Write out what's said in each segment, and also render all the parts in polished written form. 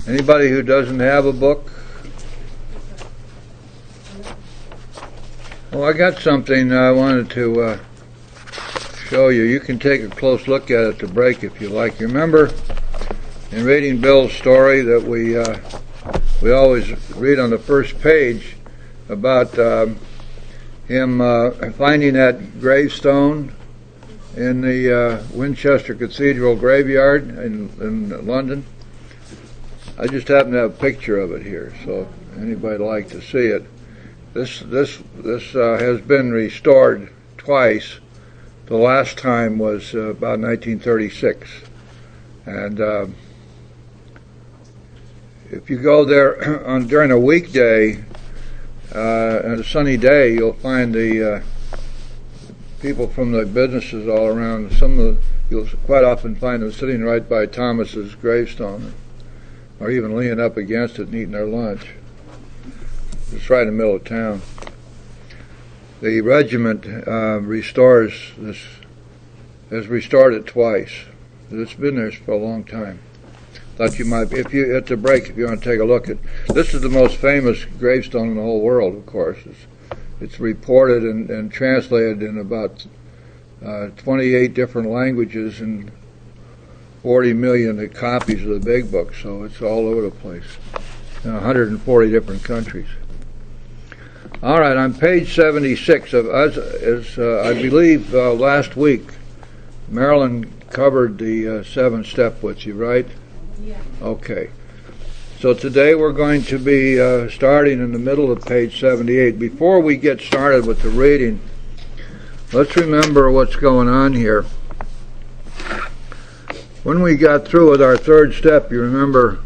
Anybody who doesn't have a book? Well, I got something I wanted to show you. You can take a close look at it to break if you like. You remember in reading Bill's story that we always read on the first page about him finding that gravestone in the Winchester Cathedral graveyard in London. I just happen to have a picture of it here, so if anybody'd like to see it. This has been restored twice. The last time was about 1936, and if you go there during a weekday and a sunny day, you'll find the people from the businesses all around. You'll quite often find them sitting right by Thomas's gravestone, or even leaning up against it and eating their lunch. It's right in the middle of town. The regiment restores this, has restored it twice. It's been there for a long time. Thought you might, if you at the break, if you want to take a look at. This is the most famous gravestone in the whole world, of course. It's reported and translated in about 28 different languages and 40 million copies of the big book, so it's all over the place in 140 different countries. All right, on page 76, I believe last week, Marilyn covered the 7-step with you, right? Yeah. Okay. So today we're going to be starting in the middle of page 78. Before we get started with the reading, let's remember what's going on here. When we got through with our 3rd step, you remember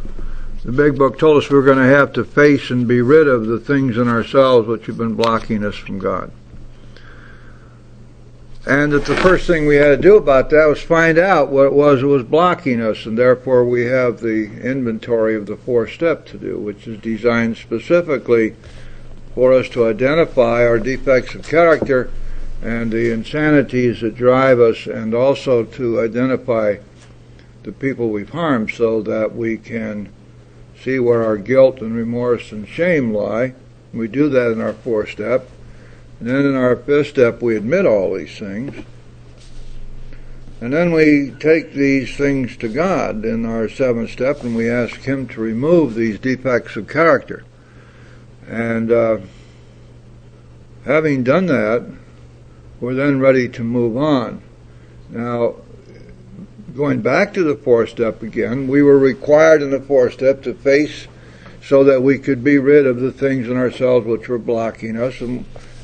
the big book told us we were going to have to face and be rid of the things in ourselves which have been blocking us from God. And that the first thing we had to do about that was find out what it was blocking us, and therefore we have the inventory of the 4th step to do, which is designed specifically for us to identify our defects of character and the insanities that drive us, and also to identify the people we've harmed so that we can see where our guilt and remorse and shame lie. We do that in our 4th step. And then in our 5th step, we admit all these things. And then we take these things to God in our 7th step, and we ask Him to remove these defects of character. And having done that, we're then ready to move on. Now, going back to the 4th step again, we were required in the 4th step to face so that we could be rid of the things in ourselves which were blocking us.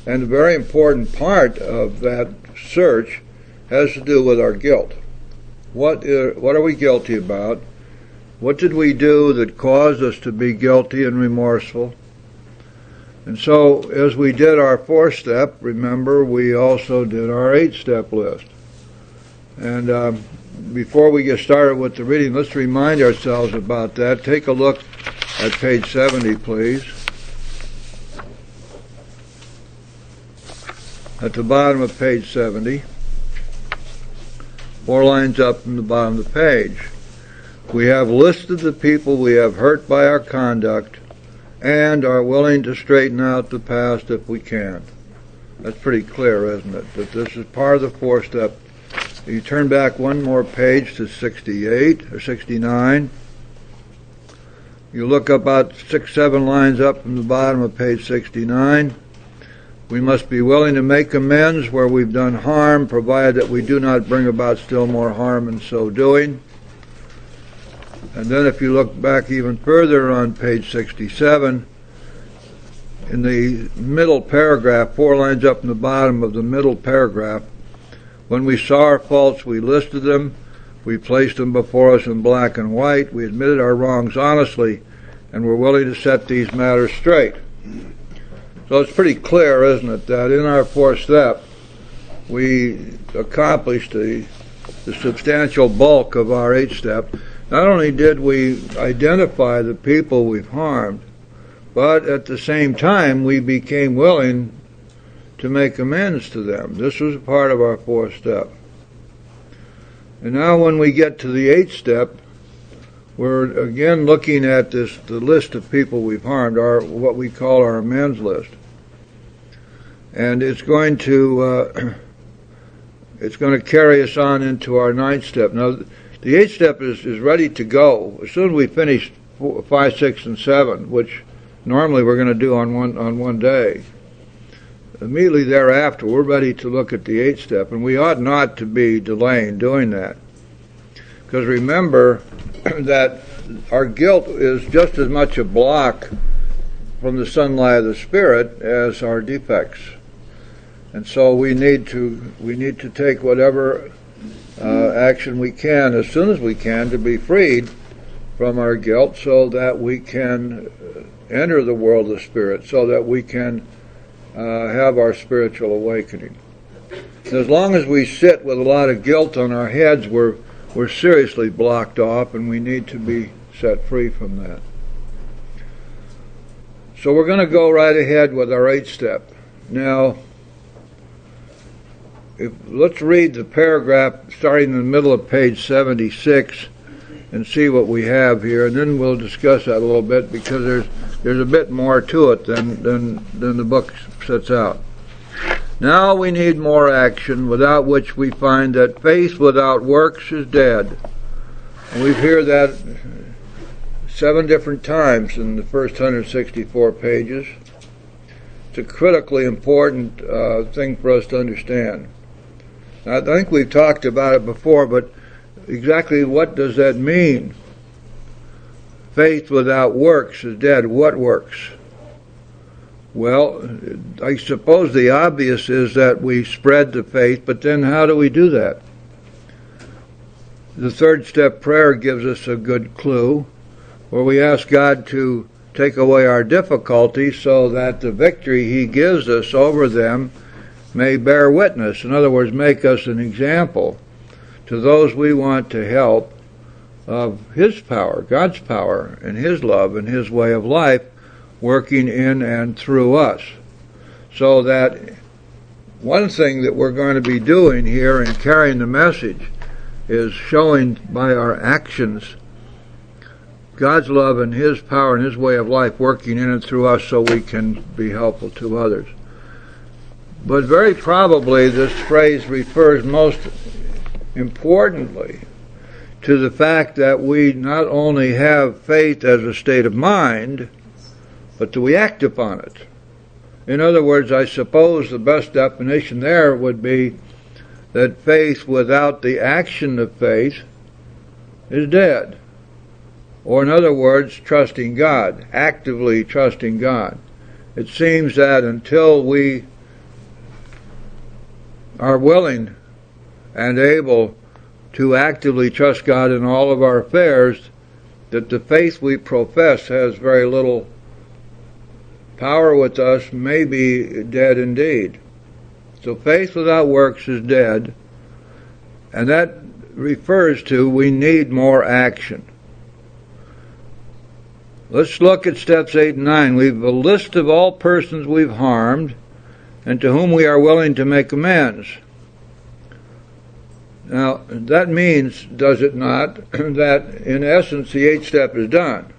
And a very important part of that search has to do with our guilt. What are we guilty about? What did we do that caused us to be guilty and remorseful? And so, as we did our 4th step, remember, we also did our 8-step list. And before we get started with the reading, let's remind ourselves about that. Take a look at page 70, please. At the bottom of page 70, 4 lines up from the bottom of the page, we have listed the people we have hurt by our conduct and are willing to straighten out the past if we can. That's pretty clear, isn't it? That this is part of the 4th step. You turn back one more page to 68 or 69. You look about 6-7 lines up from the bottom of page 69. We must be willing to make amends where we've done harm, provided that we do not bring about still more harm in so doing. And then if you look back even further on page 67, in the middle paragraph, 4 lines up from the bottom of the middle paragraph, when we saw our faults, we listed them, we placed them before us in black and white, we admitted our wrongs honestly, and were willing to set these matters straight. So it's pretty clear, isn't it, that in our 4th step, we accomplished the substantial bulk of our 8th step. Not only did we identify the people we've harmed, but at the same time, we became willing to make amends to them. This was part of our 4th step. And now when we get to the 8th step, we're again looking at the list of people we've harmed, what we call our amends list. And it's going to carry us on into our 9th step. Now, the 8th step is ready to go as soon as we finish 4, 5, 6, and 7, which normally we're going to do on one day. Immediately thereafter, we're ready to look at the 8th step, and we ought not to be delaying doing that. Because remember that our guilt is just as much a block from the sunlight of the Spirit as our defects. And so we need to take whatever action we can as soon as we can to be freed from our guilt, so that we can enter the world of the Spirit, so that we can have our spiritual awakening. And as long as we sit with a lot of guilt on our heads, we're seriously blocked off, and we need to be set free from that. So we're going to go right ahead with our 8th step. Now, let's read the paragraph starting in the middle of page 76 and see what we have here, and then we'll discuss that a little bit, because there's a bit more to it than the book sets out. Now we need more action, without which we find that faith without works is dead. And we hear that 7 different times in the first 164 pages. It's a critically important thing for us to understand. I think we've talked about it before, but exactly what does that mean? Faith without works is dead. What works? Well, I suppose the obvious is that we spread the faith, but then how do we do that? The 3rd step prayer gives us a good clue, where we ask God to take away our difficulties so that the victory He gives us over them may bear witness. In other words, make us an example to those we want to help of His power, God's power, and His love and His way of life working in and through us. So that one thing that we're going to be doing here and carrying the message is showing by our actions God's love and His power and His way of life working in and through us, so we can be helpful to others. But very probably this phrase refers most importantly to the fact that we not only have faith as a state of mind, but that we act upon it. In other words, I suppose the best definition there would be that faith without the action of faith is dead. Or in other words, trusting God, actively trusting God. It seems that until we are willing and able to actively trust God in all of our affairs, that the faith we profess has very little power with us, may be dead indeed. So faith without works is dead, and that refers to we need more action. Let's look at steps 8 and 9. We've a list of all persons we've harmed and to whom we are willing to make amends. Now, that means, does it not, that in essence the 8th step is done.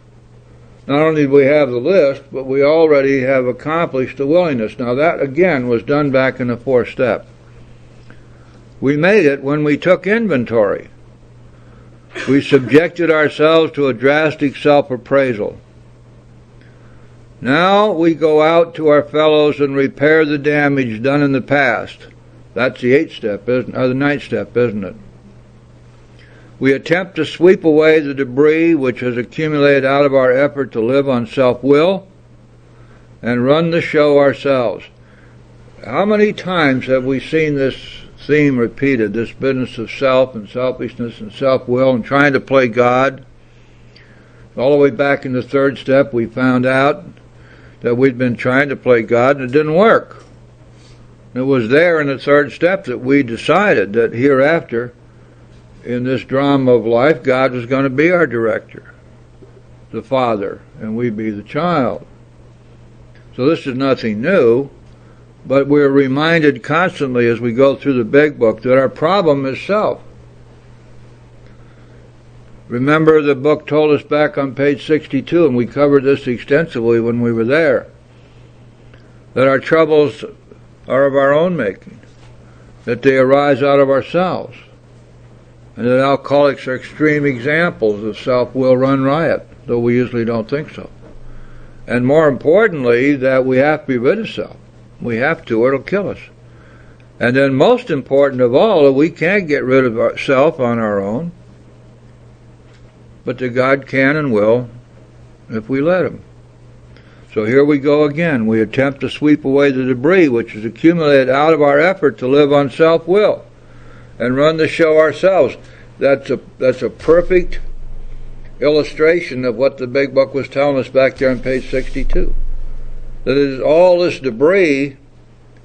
Not only do we have the list, but we already have accomplished the willingness. Now that, again, was done back in the 4th step. We made it when we took inventory. We subjected ourselves to a drastic self-appraisal. Now we go out to our fellows and repair the damage done in the past. That's the 8th step, or the 9th step, isn't it? We attempt to sweep away the debris which has accumulated out of our effort to live on self-will and run the show ourselves. How many times have we seen this theme repeated, this business of self and selfishness and self-will and trying to play God? All the way back in the 3rd step, we found out that we'd been trying to play God and it didn't work. It was there in the 3rd step that we decided that hereafter, in this drama of life, God was going to be our director, the Father, and we be the child. So this is nothing new, but we're reminded constantly as we go through the big book that our problem is self. Remember, the book told us back on page 62, and we covered this extensively when we were there, that our troubles are of our own making, that they arise out of ourselves, and that alcoholics are extreme examples of self-will run riot, though we usually don't think so. And more importantly, that we have to be rid of self. We have to, or it'll kill us. And then most important of all, we can't get rid of ourself on our own, but that God can and will if we let Him. So here we go again. We attempt to sweep away the debris which is accumulated out of our effort to live on self-will and run the show ourselves. That's a perfect illustration of what the Big Book was telling us back there on page 62. That is, all this debris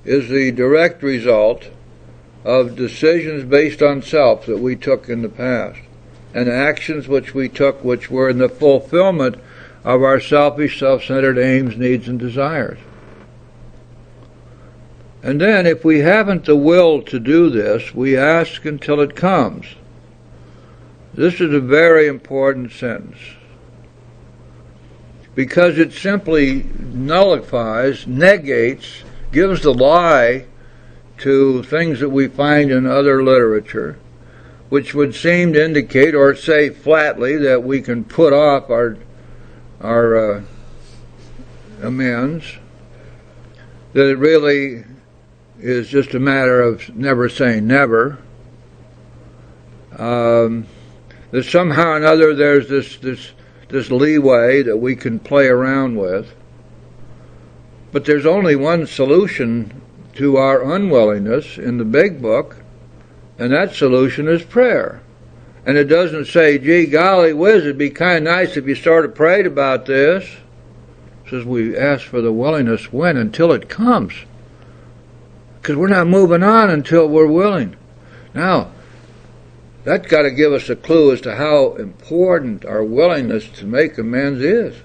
is the direct result of decisions based on self that we took in the past, and actions which we took which were in the fulfillment of our selfish, self-centered aims, needs, and desires. And then, if we haven't the will to do this, we ask until it comes. This is a very important sentence, because it simply nullifies, negates, gives the lie to things that we find in other literature, which would seem to indicate or say flatly that we can put off our amends, that it really is just a matter of never saying never, that somehow or another there's this leeway that we can play around with. But there's only one solution to our unwillingness in the Big Book, and that solution is prayer. And it doesn't say, gee, golly whiz, it'd be kind of nice if you sort of prayed about this. It says we ask for the willingness when? Until it comes. Because we're not moving on until we're willing. Now, that's got to give us a clue as to how important our willingness to make amends is.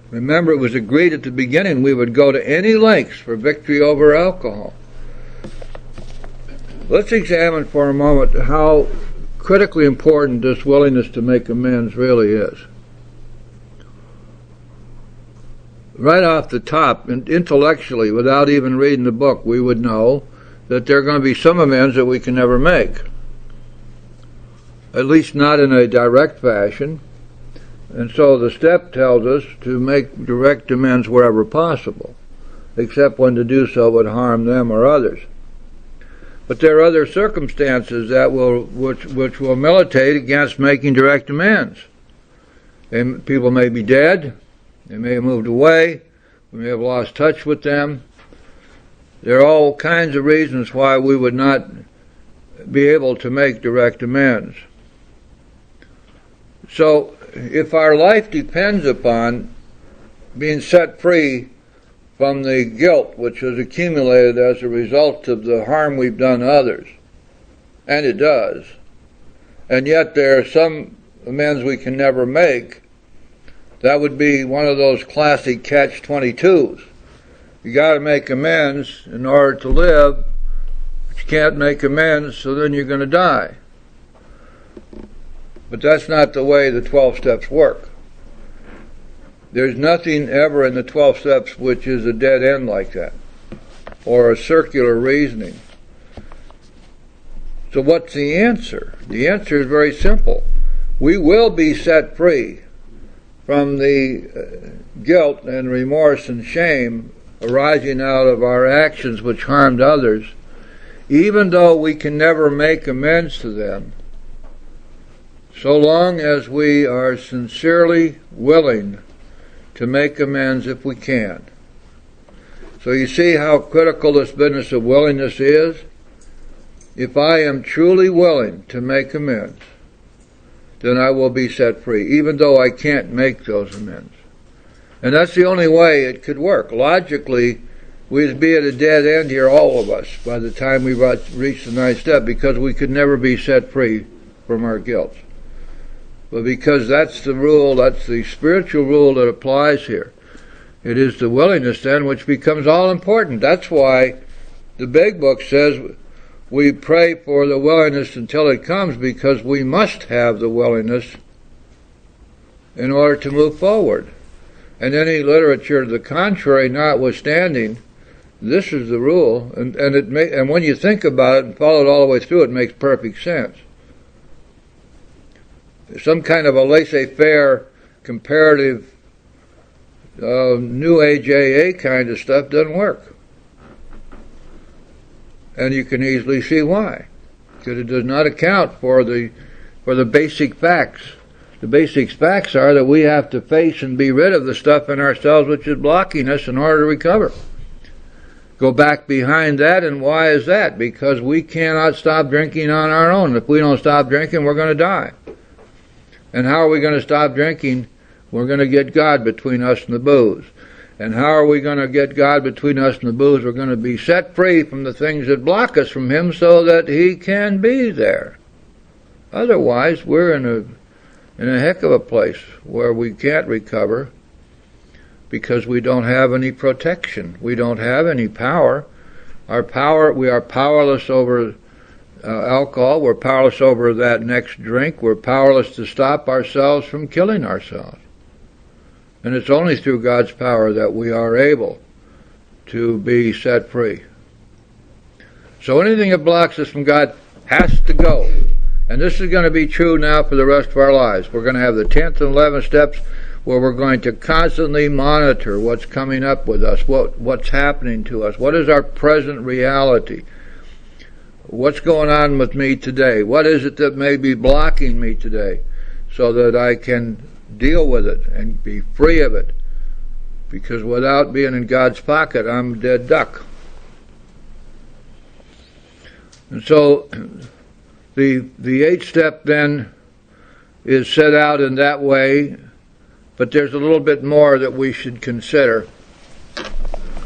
Remember, it was agreed at the beginning we would go to any lengths for victory over alcohol. Let's examine for a moment how critically important this willingness to make amends really is. Right off the top, intellectually, without even reading the book, we would know that there are going to be some amends that we can never make. At least not in a direct fashion. And so the step tells us to make direct amends wherever possible, except when to do so would harm them or others. But there are other circumstances that which will militate against making direct amends. And people may be dead, they may have moved away, we may have lost touch with them. There are all kinds of reasons why we would not be able to make direct amends. So, if our life depends upon being set free from the guilt which has accumulated as a result of the harm we've done others, and it does, and yet there are some amends we can never make, that would be one of those classic catch-22s. You got to make amends in order to live, but you can't make amends, so then you're going to die. But that's not the way the 12 steps work. There's nothing ever in the 12 steps which is a dead end like that, or a circular reasoning. So what's the answer? The answer is very simple. We will be set free from the guilt and remorse and shame arising out of our actions which harmed others, even though we can never make amends to them, so long as we are sincerely willing to make amends if we can. So you see how critical this business of willingness is? If I am truly willing to make amends, then I will be set free, even though I can't make those amends. And that's the only way it could work. Logically, we'd be at a dead end here, all of us, by the time we reach the ninth step, because we could never be set free from our guilt. But because that's the rule, that's the spiritual rule that applies here. It is the willingness then which becomes all important. That's why the Big Book says we pray for the willingness until it comes, because we must have the willingness in order to move forward. And any literature to the contrary notwithstanding, this is the rule, and when you think about it and follow it all the way through, it makes perfect sense. Some kind of a laissez-faire, comparative, New Age AA kind of stuff doesn't work. And you can easily see why. Because it does not account for the basic facts. The basic facts are that we have to face and be rid of the stuff in ourselves which is blocking us in order to recover. Go back behind that, and why is that? Because we cannot stop drinking on our own. If we don't stop drinking, we're going to die. And how are we going to stop drinking? We're going to get God between us and the booze. And how are we going to get God between us and the booze? We're going to be set free from the things that block us from Him so that He can be there. Otherwise, we're in a heck of a place where we can't recover because we don't have any protection. We don't have any power. We are powerless over alcohol. We're powerless over that next drink. We're powerless to stop ourselves from killing ourselves. And it's only through God's power that we are able to be set free. So anything that blocks us from God has to go. And this is going to be true now for the rest of our lives. We're going to have the 10th and 11th steps where we're going to constantly monitor what's coming up with us, what's happening to us, what is our present reality, what's going on with me today, what is it that may be blocking me today, so that I can deal with it and be free of it. Because without being in God's pocket, I'm a dead duck. And so the 8th step then is set out in that way, but there's a little bit more that we should consider,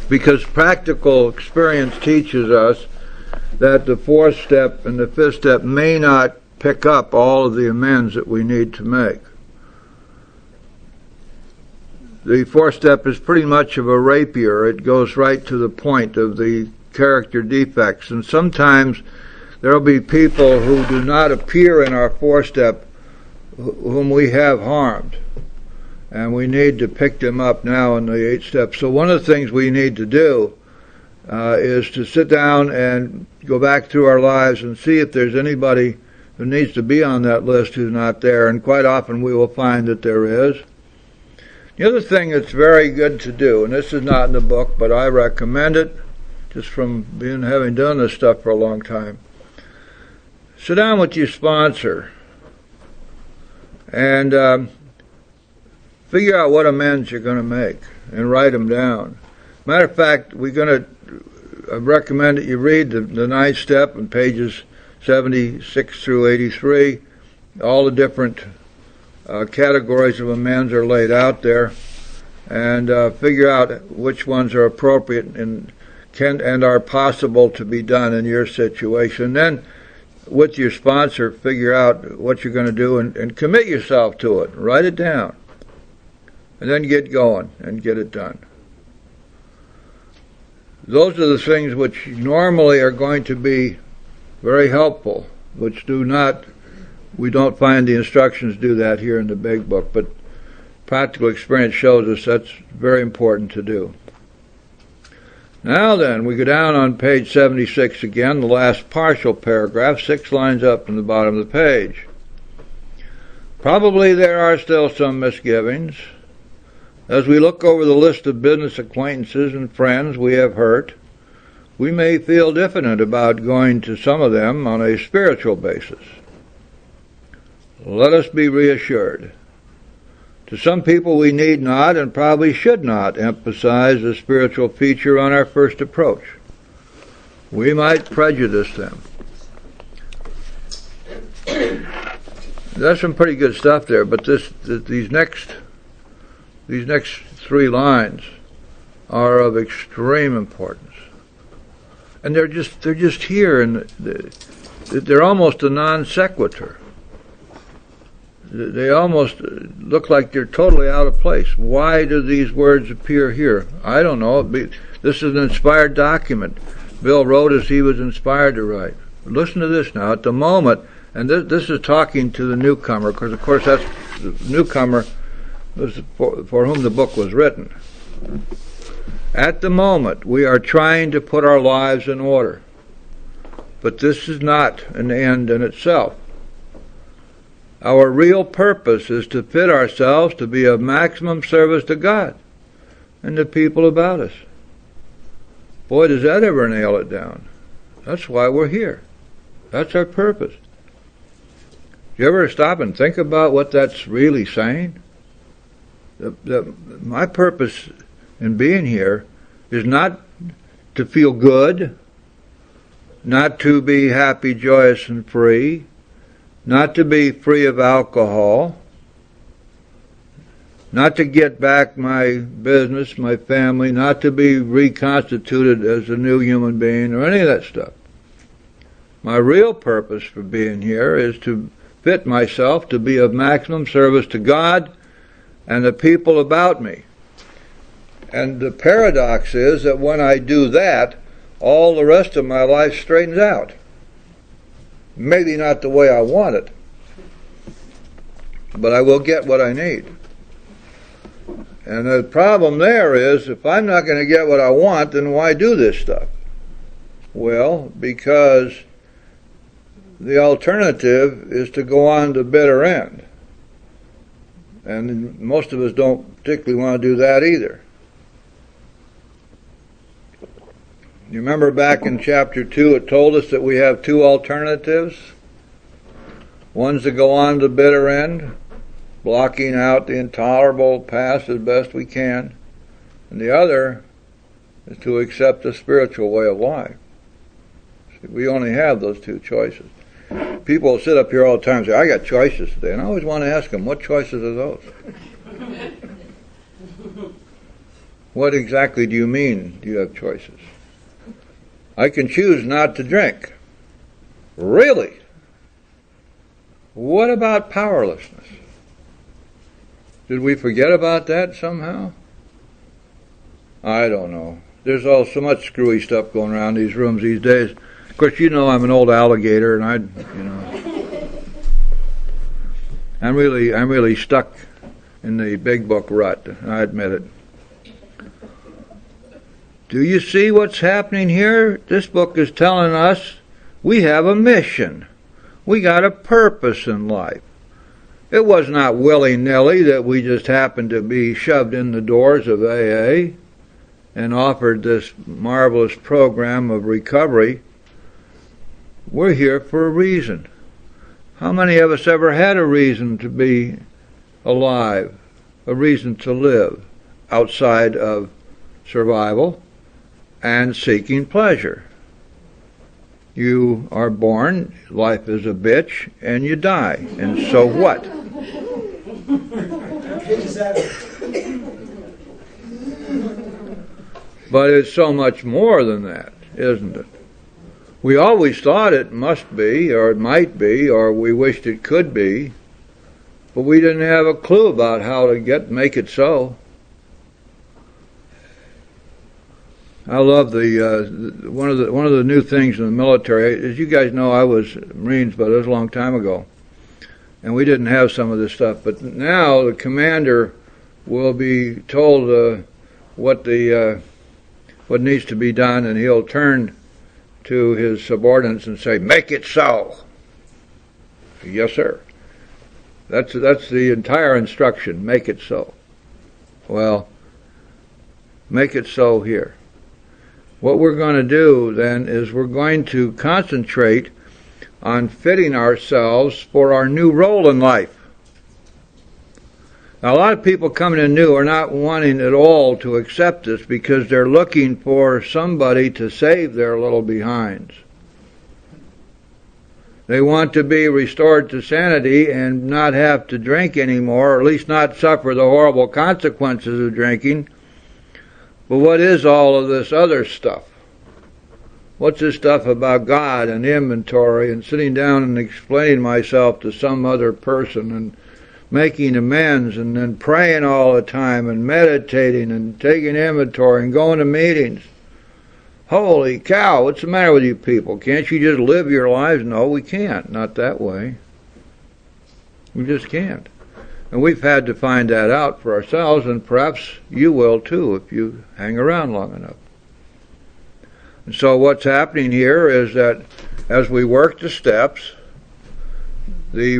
because practical experience teaches us that the 4th step and the 5th step may not pick up all of the amends that we need to make. The 4th step is pretty much of a rapier. It goes right to the point of the character defects. And sometimes there will be people who do not appear in our 4th step whom we have harmed. And we need to pick them up now in the 8th step. So one of the things we need to do is to sit down and go back through our lives and see if there's anybody who needs to be on that list who's not there. And quite often we will find that there is. The other thing that's very good to do, and this is not in the book, but I recommend it, just from having done this stuff for a long time. Sit down with your sponsor and figure out what amends you're going to make and write them down. Matter of fact, I recommend that you read the 9th step on pages 76 through 83. All the different categories of amends are laid out there, and figure out which ones are appropriate and are possible to be done in your situation. Then, with your sponsor, figure out what you're going to do and commit yourself to it. Write it down, and then get going and get it done. Those are the things which normally are going to be very helpful, which we don't find the instructions do that here in the big book, but practical experience shows us that's very important to do. Now then, we go down on page 76 again, the last partial paragraph, 6 lines up from the bottom of the page. Probably there are still some misgivings. As we look over the list of business acquaintances and friends we have hurt, we may feel diffident about going to some of them on a spiritual basis. Let us be reassured. To some people we need not and probably should not emphasize the spiritual feature on our first approach. We might prejudice them. There's some pretty good stuff there, but these next 3 lines are of extreme importance. And they're just here, and they're almost a non sequitur. They almost look like they're totally out of place. Why do these words appear here? I don't know. This is an inspired document. Bill wrote as he was inspired to write. Listen to this now. At the moment, and this is talking to the newcomer, because of course that's the newcomer for whom the book was written. At the moment, we are trying to put our lives in order. But this is not an end in itself. Our real purpose is to fit ourselves to be of maximum service to God and the people about us. Boy, does that ever nail it down. That's why we're here. That's our purpose. Do you ever stop and think about what that's really saying? My purpose in being here is not to feel good, not to be happy, joyous, and free, not to be free of alcohol, not to get back my business, my family, not to be reconstituted as a new human being or any of that stuff. My real purpose for being here is to fit myself to be of maximum service to God and the people about me. And the paradox is that when I do that, all the rest of my life straightens out. Maybe not the way I want it, but I will get what I need. And the problem there is, if I'm not going to get what I want, then why do this stuff? Well, because the alternative is to go on to bitter end. And most of us don't particularly want to do that either. You remember back in chapter 2, it told us that we have two alternatives. One's to go on to the bitter end, blocking out the intolerable past as best we can. And the other is to accept the spiritual way of life. See, we only have those two choices. People sit up here all the time and say, I got choices today. And I always want to ask them, what choices are those? What exactly do you mean, do you have choices? I can choose not to drink. Really? What about powerlessness? Did we forget about that somehow? I don't know. There's so much screwy stuff going around these rooms these days. Of course, you know I'm an old alligator, and I'm really stuck in the big book rut. I admit it. Do you see what's happening here? This book is telling us we have a mission. We got a purpose in life. It was not willy-nilly that we just happened to be shoved in the doors of AA and offered this marvelous program of recovery. We're here for a reason. How many of us ever had a reason to be alive, a reason to live outside of survival and seeking pleasure? You are born, life is a bitch, and you die. And so what? But it's so much more than that, isn't it? We always thought it must be, or it might be, or we wished it could be, but we didn't have a clue about how to make it so. I love one of the new things in the military. As you guys know, I was Marines, but it was a long time ago, and we didn't have some of this stuff. But now the commander will be told what needs to be done, and he'll turn to his subordinates and say, "Make it so." Yes, sir. That's the entire instruction. Make it so. Well, make it so here. What we're going to do then is we're going to concentrate on fitting ourselves for our new role in life. Now, a lot of people coming in new are not wanting at all to accept this because they're looking for somebody to save their little behinds. They want to be restored to sanity and not have to drink anymore, or at least not suffer the horrible consequences of drinking. But what is all of this other stuff? What's this stuff about God and inventory and sitting down and explaining myself to some other person and making amends and then praying all the time and meditating and taking inventory and going to meetings? Holy cow, what's the matter with you people? Can't you just live your lives? No, we can't. Not that way. We just can't. And we've had to find that out for ourselves, and perhaps you will too if you hang around long enough. And so what's happening here is that as we work the steps, the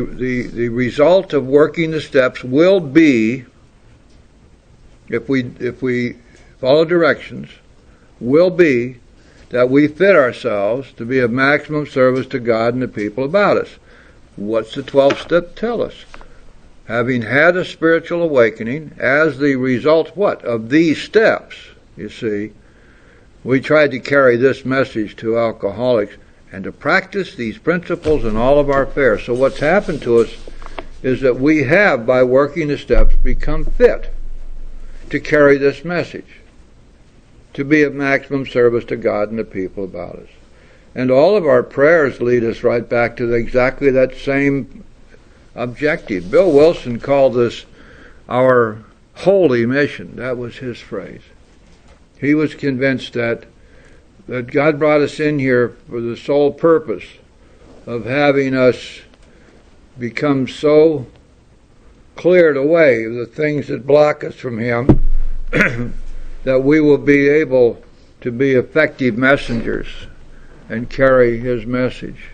result of working the steps will be, if we follow directions, will be that we fit ourselves to be of maximum service to God and the people about us. What's the 12th step tell us? Having had a spiritual awakening, as the result, what? Of these steps, you see, we tried to carry this message to alcoholics and to practice these principles in all of our affairs. So what's happened to us is that we have, by working the steps, become fit to carry this message, to be of maximum service to God and the people about us. And all of our prayers lead us right back to exactly that same objective. Bill Wilson called this our holy mission. That was his phrase. He was convinced that God brought us in here for the sole purpose of having us become so cleared away of the things that block us from Him that we will be able to be effective messengers and carry His message.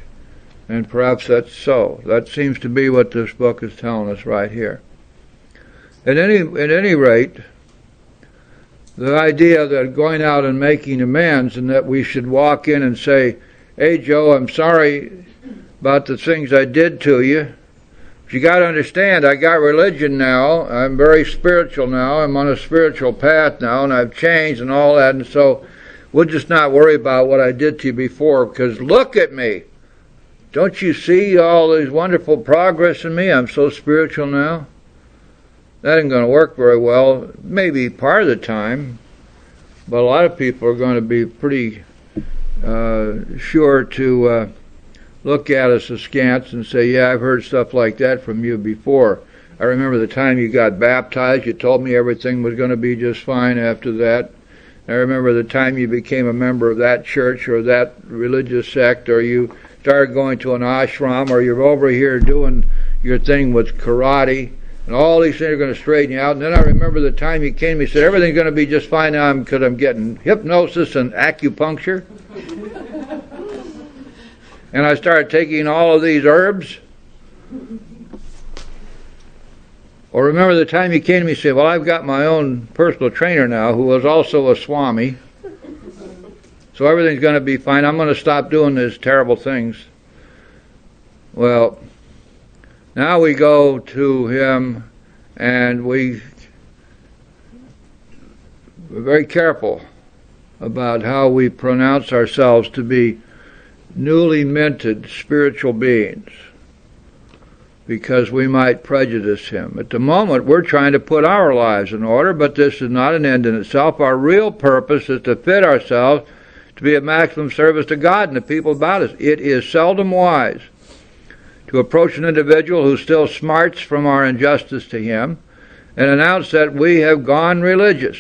And perhaps that's so. That seems to be what this book is telling us right here. At any rate, the idea that going out and making amends and that we should walk in and say, "Hey Joe, I'm sorry about the things I did to you. But you got to understand, I got religion now. I'm very spiritual now. I'm on a spiritual path now, and I've changed and all that. And so we'll just not worry about what I did to you before, because look at me. Don't you see all this wonderful progress in me? I'm so spiritual now." That ain't going to work very well, maybe part of the time, but a lot of people are going to be pretty sure to look at us askance and say, "Yeah, I've heard stuff like that from you before. I remember the time you got baptized, you told me everything was going to be just fine after that. I remember the time you became a member of that church or that religious sect, or you started going to an ashram, or you're over here doing your thing with karate, and all these things are going to straighten you out. And then I remember the time you came to me and said, everything's going to be just fine now because I'm getting hypnosis and acupuncture. And I started taking all of these herbs." Or remember the time you came to me and said, "Well, I've got my own personal trainer now who was also a Swami. So everything's going to be fine. I'm going to stop doing these terrible things." Well, now we go to him and we're very careful about how we pronounce ourselves to be newly minted spiritual beings, because we might prejudice him. At the moment, we're trying to put our lives in order, but this is not an end in itself. Our real purpose is to fit ourselves to be of maximum service to God and the people about us. It is seldom wise to approach an individual who still smarts from our injustice to him and announce that we have gone religious.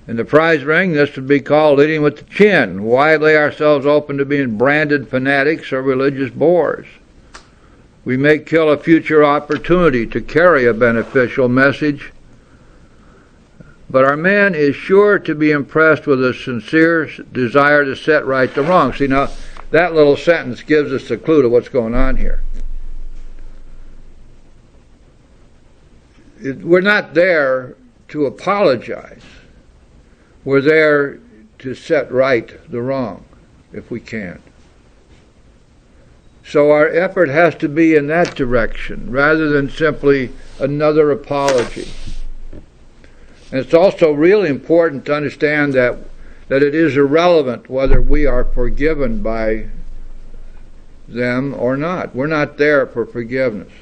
In the prize ring, this would be called leading with the chin. Why lay ourselves open to being branded fanatics or religious bores? We may kill a future opportunity to carry a beneficial message, but our man is sure to be impressed with a sincere desire to set right the wrong. See, now, that little sentence gives us a clue to what's going on here. We're not there to apologize. We're there to set right the wrong, if we can. So our effort has to be in that direction, rather than simply another apology. And it's also really important to understand that it is irrelevant whether we are forgiven by them or not. We're not there for forgiveness.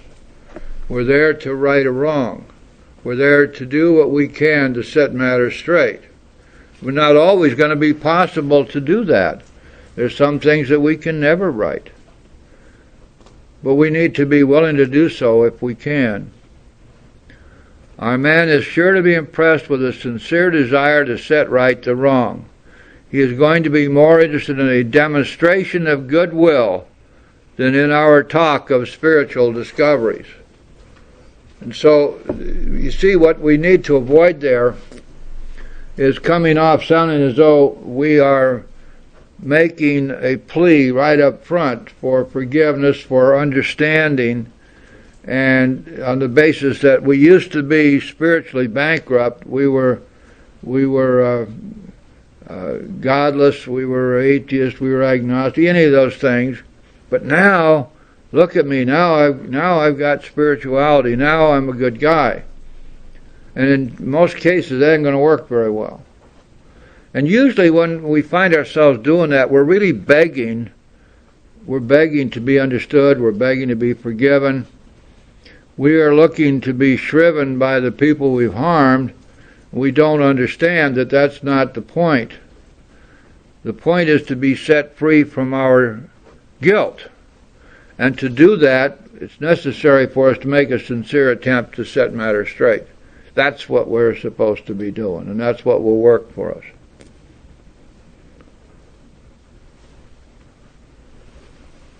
We're there to right a wrong. We're there to do what we can to set matters straight. We're not always going to be possible to do that. There's some things that we can never right. But we need to be willing to do so if we can. Our man is sure to be impressed with a sincere desire to set right the wrong. he is going to be more interested in a demonstration of goodwill than in our talk of spiritual discoveries. And so, you see, what we need to avoid there is coming off sounding as though we are making a plea right up front for forgiveness, for understanding, and on the basis that we used to be spiritually bankrupt. We were godless, we were atheists, we were agnostic, any of those things. But now, look at me, now I've got spirituality, now I'm a good guy. And in most cases, that ain't going to work very well. And usually when we find ourselves doing that, we're really begging. We're begging to be understood. We're begging to be forgiven. We are looking to be shriven by the people we've harmed. We don't understand that that's not the point. The point is to be set free from our guilt. And to do that, it's necessary for us to make a sincere attempt to set matters straight. That's what we're supposed to be doing, and that's what will work for us.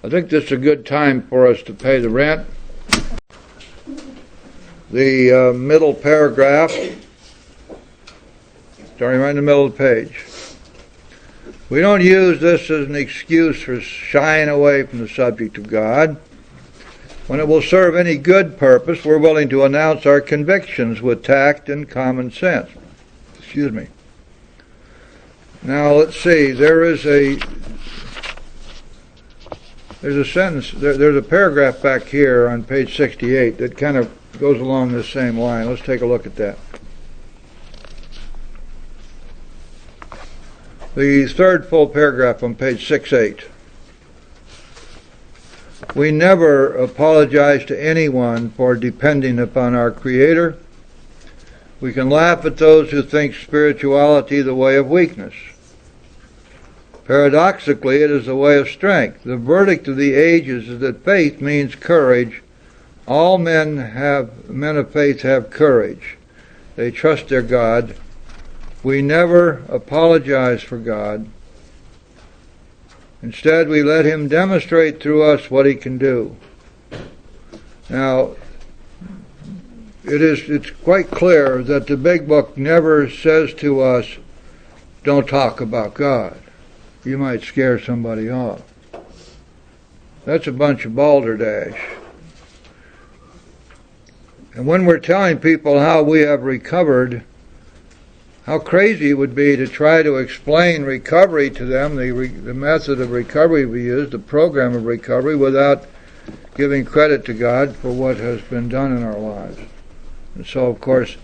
I think this is a good time for us to pay the rent. The middle paragraph, starting right in the middle of the page. We don't use this as an excuse for shying away from the subject of God. When it will serve any good purpose, we're willing to announce our convictions with tact and common sense. Excuse me. Now, let's see. There's a sentence, there's a paragraph back here on page 68 that kind of goes along this same line. Let's take a look at that. The third full paragraph on page 68. We never apologize to anyone for depending upon our Creator. We can laugh at those who think spirituality the way of weakness. Paradoxically, it is the way of strength. The verdict of the ages is that faith means courage. All men of faith have courage. They trust their God. We never apologize for God. Instead, we let Him demonstrate through us what He can do. Now, it's quite clear that the Big Book never says to us, don't talk about God. You might scare somebody off. That's a bunch of balderdash. And when we're telling people how we have recovered, how crazy it would be to try to explain recovery to them, the method of recovery we use, the program of recovery, without giving credit to God for what has been done in our lives. And so, of course,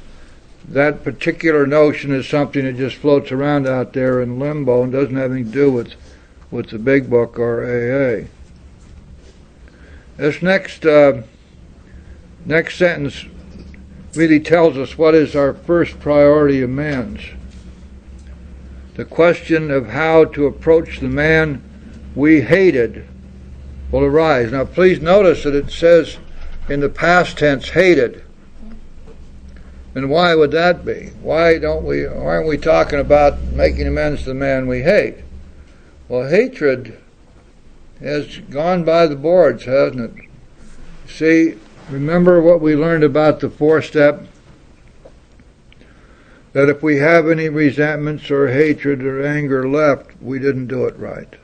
that particular notion is something that just floats around out there in limbo and doesn't have anything to do with the Big Book or AA. This next sentence really tells us what is our first priority amends. The question of how to approach the man we hated will arise. Now please notice that it says in the past tense hated. And why would that be? Why aren't we talking about making amends to the man we hate? Well, hatred has gone by the boards, hasn't it? See, remember what we learned about the 4-step? That if we have any resentments or hatred or anger left, we didn't do it right.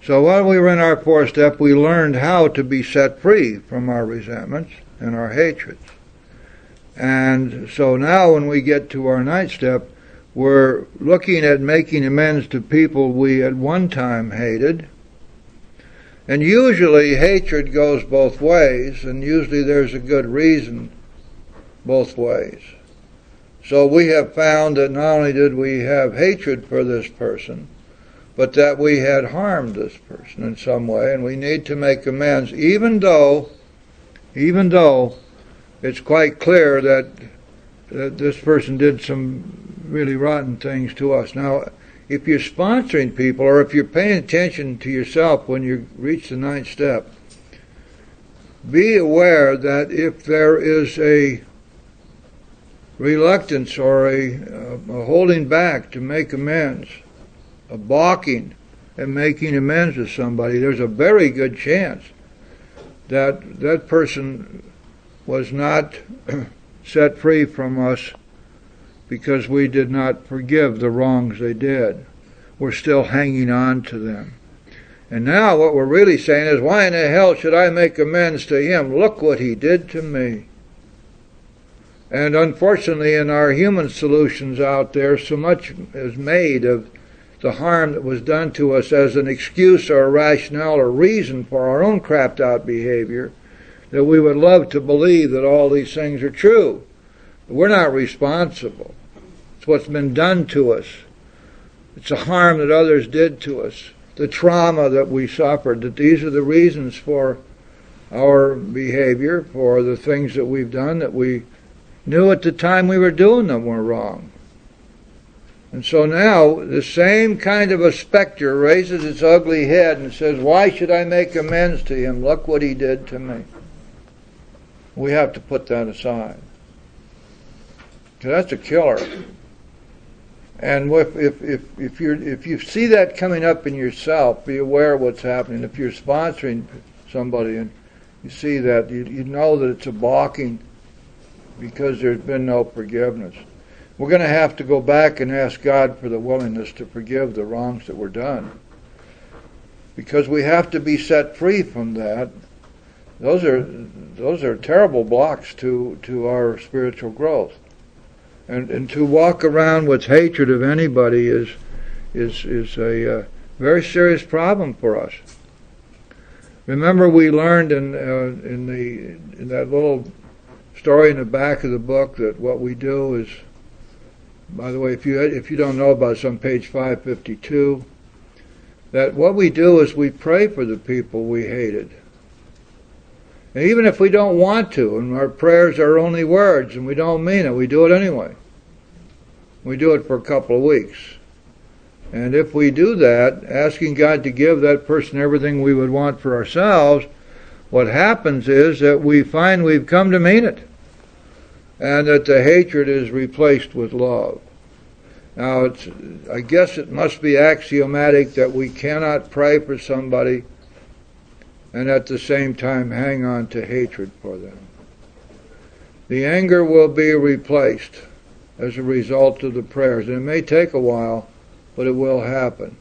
So while we were in our 4-step, we learned how to be set free from our resentments and our hatreds. And so now when we get to our 9th step, we're looking at making amends to people we at one time hated. And usually hatred goes both ways, and usually there's a good reason both ways. So we have found that not only did we have hatred for this person, but that we had harmed this person in some way, and we need to make amends, even though it's quite clear that this person did some really rotten things to us. Now, if you're sponsoring people, or if you're paying attention to yourself when you reach the 9th step, be aware that if there is a reluctance or a holding back to make amends, balking at making amends to somebody, there's a very good chance that that person was not set free from us because we did not forgive the wrongs they did. We're still hanging on to them. And now what we're really saying is, why in the hell should I make amends to him? Look what he did to me. And unfortunately, in our human solutions out there, so much is made of the harm that was done to us as an excuse or a rationale or reason for our own crapped out behavior, that we would love to believe that all these things are true. But we're not responsible. It's what's been done to us. It's the harm that others did to us, the trauma that we suffered, that these are the reasons for our behavior, for the things that we've done that we knew at the time we were doing them were wrong. And so now the same kind of a specter raises its ugly head and says, why should I make amends to him? Look what he did to me. We have to put that aside. So that's a killer. And if you see that coming up in yourself, be aware of what's happening. If you're sponsoring somebody and you see that, you know that it's a balking because there's been no forgiveness. We're going to have to go back and ask God for the willingness to forgive the wrongs that were done, because we have to be set free from that. Those are terrible blocks to our spiritual growth. And to walk around with hatred of anybody is a very serious problem for us. Remember, we learned in that little story in the back of the book that what we do is, by the way, if you don't know about it, it's on page 552, that what we do is we pray for the people we hated. And even if we don't want to, and our prayers are only words, and we don't mean it, we do it anyway. We do it for a couple of weeks. And if we do that, asking God to give that person everything we would want for ourselves, what happens is that we find we've come to mean it, and that the hatred is replaced with love. Now, I guess it must be axiomatic that we cannot pray for somebody and at the same time hang on to hatred for them. The anger will be replaced as a result of the prayers. And it may take a while, but it will happen.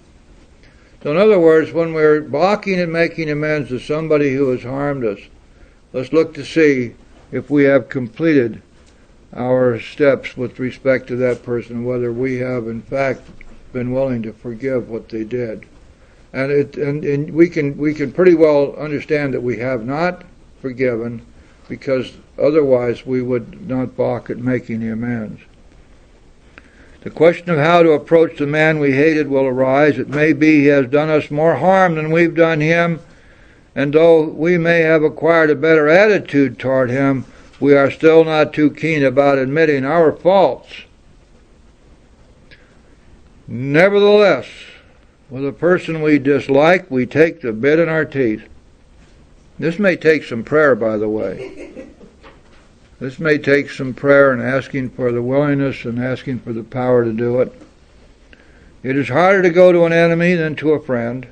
So in other words, when we're balking and making amends to somebody who has harmed us, let's look to see if we have completed our steps with respect to that person, whether we have in fact been willing to forgive what they did. And we can pretty well understand that we have not forgiven, because otherwise we would not balk at making the amends. The question of how to approach the man we hated will arise. It may be he has done us more harm than we've done him, and though we may have acquired a better attitude toward him, we are still not too keen about admitting our faults. Nevertheless, with a person we dislike, we take the bit in our teeth. This may take some prayer, by the way. This may take some prayer and asking for the willingness and asking for the power to do it. It is harder to go to an enemy than to a friend,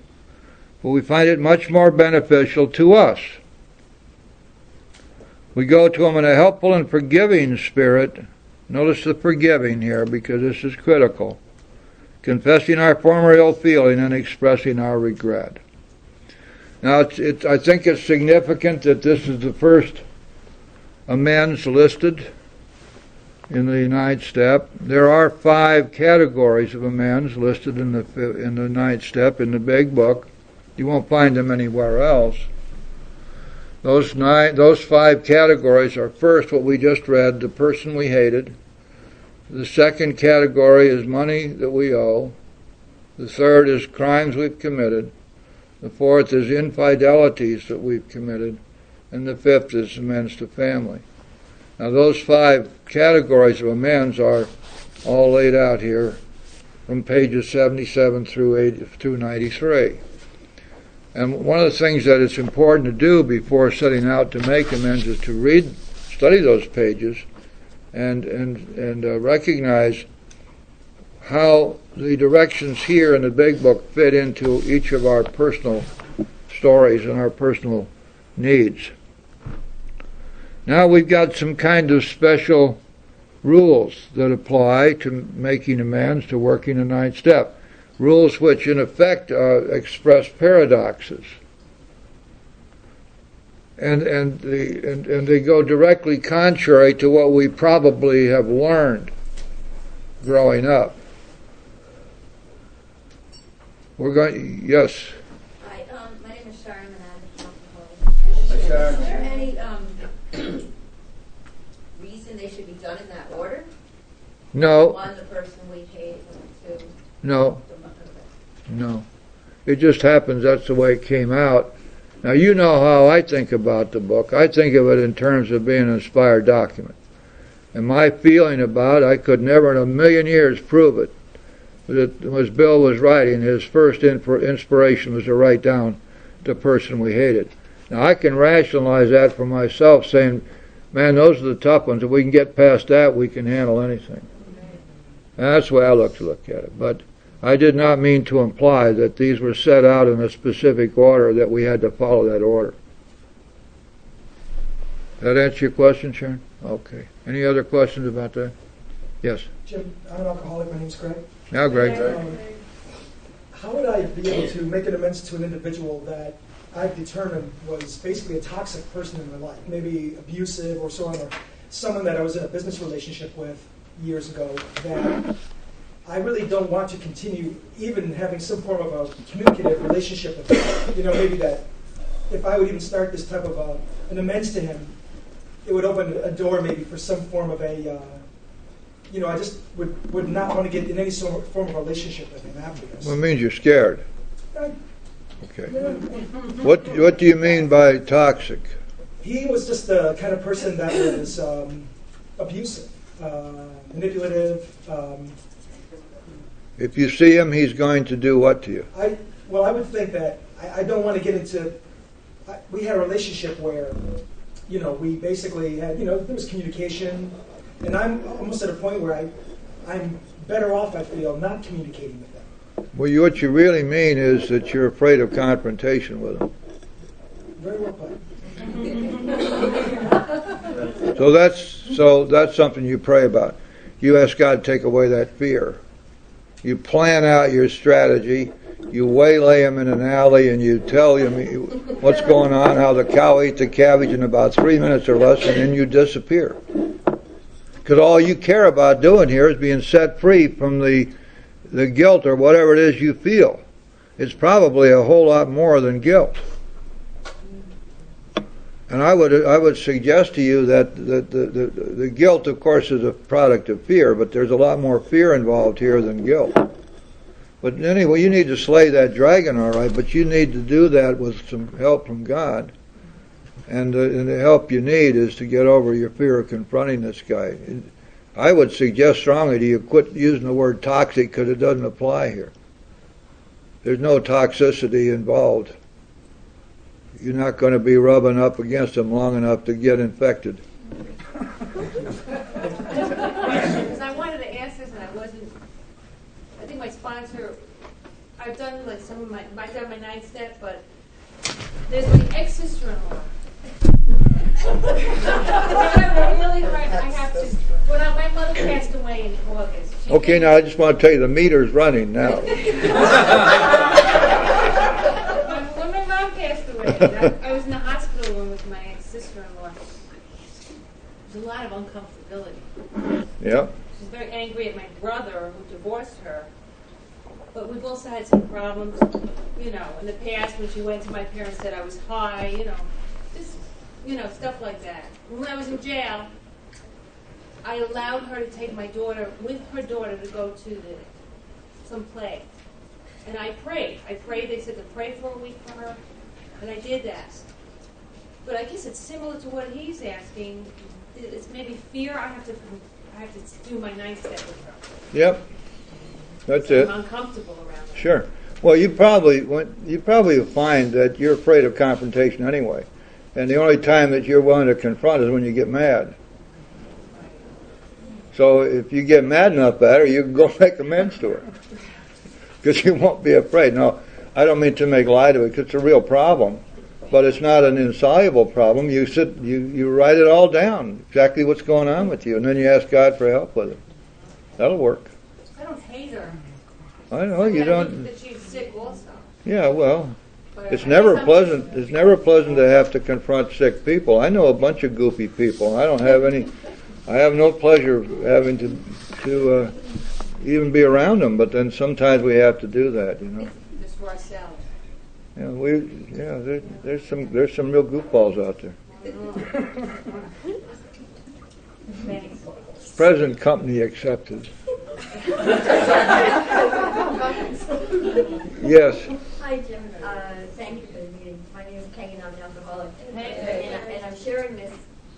but we find it much more beneficial to us. We go to him in a helpful and forgiving spirit. Notice the forgiving here, because this is critical. Confessing our former ill feeling and expressing our regret. Now, I think it's significant that this is the first amends listed in the ninth step. There are 5 categories of amends listed in the ninth step in the big book. You won't find them anywhere else. Those 5 categories are, first, what we just read, the person we hated. The second category is money that we owe. The third is crimes we've committed. The fourth is infidelities that we've committed. And the fifth is amends to family. Now, those 5 categories of amends are all laid out here from pages 77 through 93. And one of the things that it's important to do before setting out to make amends is to study those pages and recognize how the directions here in the big book fit into each of our personal stories and our personal needs. Now we've got some kind of special rules that apply to making amends, to working the ninth step. Rules which in effect express paradoxes. And they go directly contrary to what we probably have learned growing up. We're going, yes. Hi, my name is Sharon, and I'm a Is there any reason they should be done in that order? No. One, the person we hate, and two, No. the mother. No. It just happens that's the way it came out. Now, you know how I think about the book. I think of it in terms of being an inspired document. And my feeling about it, I could never in a million years prove it. But as Bill was writing, his first inspiration was to write down the person we hated. Now, I can rationalize that for myself, saying, man, those are the tough ones. If we can get past that, we can handle anything. And that's the way I look at it. But I did not mean to imply that these were set out in a specific order, that we had to follow that order. That answer your question, Sharon? Okay. Any other questions about that? Yes. Jim, I'm an alcoholic. My name's Greg. Now, Greg. How would I be able to make an amends to an individual that I've determined was basically a toxic person in my life, maybe abusive or so on, or someone that I was in a business relationship with years ago that I really don't want to continue even having some form of a communicative relationship with him. You know, maybe that if I would even start this type of an amends to him, it would open a door maybe for some form of a, I just would not want to get in any sort of form of relationship with him after this. Well, it means you're scared. Okay. Yeah. What do you mean by toxic? He was just the kind of person that was abusive, manipulative. If you see him, he's going to do what to you? I would think that I don't want to get into. We had a relationship where, we basically had, there was communication, and I'm almost at a point where I'm better off, I feel, not communicating with them. Well, what you really mean is that you're afraid of confrontation with him. Very well put. So that's something you pray about. You ask God to take away that fear. You plan out your strategy. You waylay him in an alley and you tell him what's going on, how the cow ate the cabbage in about 3 minutes or less, and then you disappear. Because all you care about doing here is being set free from the guilt or whatever it is you feel. It's probably a whole lot more than guilt. And I would suggest to you that the guilt, of course, is a product of fear, but there's a lot more fear involved here than guilt. But anyway, you need to slay that dragon, all right, but you need to do that with some help from God. And the help you need is to get over your fear of confronting this guy. I would suggest strongly to you quit using the word toxic because it doesn't apply here. There's no toxicity involved. You're not going to be rubbing up against them long enough to get infected. Because I wanted to ask this and I wasn't. I think my sponsor. I've done like some of I've done my 9th step, but there's my ex-sister-in-law. Really hard. I have to. When my mother passed away in August. Okay, now I just want to tell you the meter's running now. When my mom passed away, I was in the hospital room with my ex-sister-in-law. There's a lot of uncomfortability. Yeah. She's very angry at my brother who divorced her. But we've also had some problems, in the past when she went to my parents said I was high, just, stuff like that. When I was in jail, I allowed her to take my daughter, with her daughter, to go to some play. And I prayed. They said to pray for a week for her, and I did that. But I guess it's similar to what he's asking. It's maybe fear. I have to do my 9th step with her. Yep. That's So it. I'm uncomfortable around her. Sure. Well, you probably find that you're afraid of confrontation anyway, and the only time that you're willing to confront is when you get mad. So if you get mad enough at her, you can go make amends to her. Because you won't be afraid. Now, I don't mean to make light of it, because it's a real problem. But it's not an insoluble problem. You write it all down, exactly what's going on with you, and then you ask God for help with it. That'll work. I don't hate her. I know you don't. That she's sick also. Yeah, well, But it's I never guess I'm pleasant. It's never pleasant to have to confront sick people. I know a bunch of goofy people. I don't have any. I have no pleasure having to even be around them. But then sometimes we have to do that, you know. just for ourselves. There's some real goofballs out there. Present company accepted. Yes. Hi, Jim. Thank you for the meeting. My name is Peggy, and I'm an alcoholic. And I'm sharing this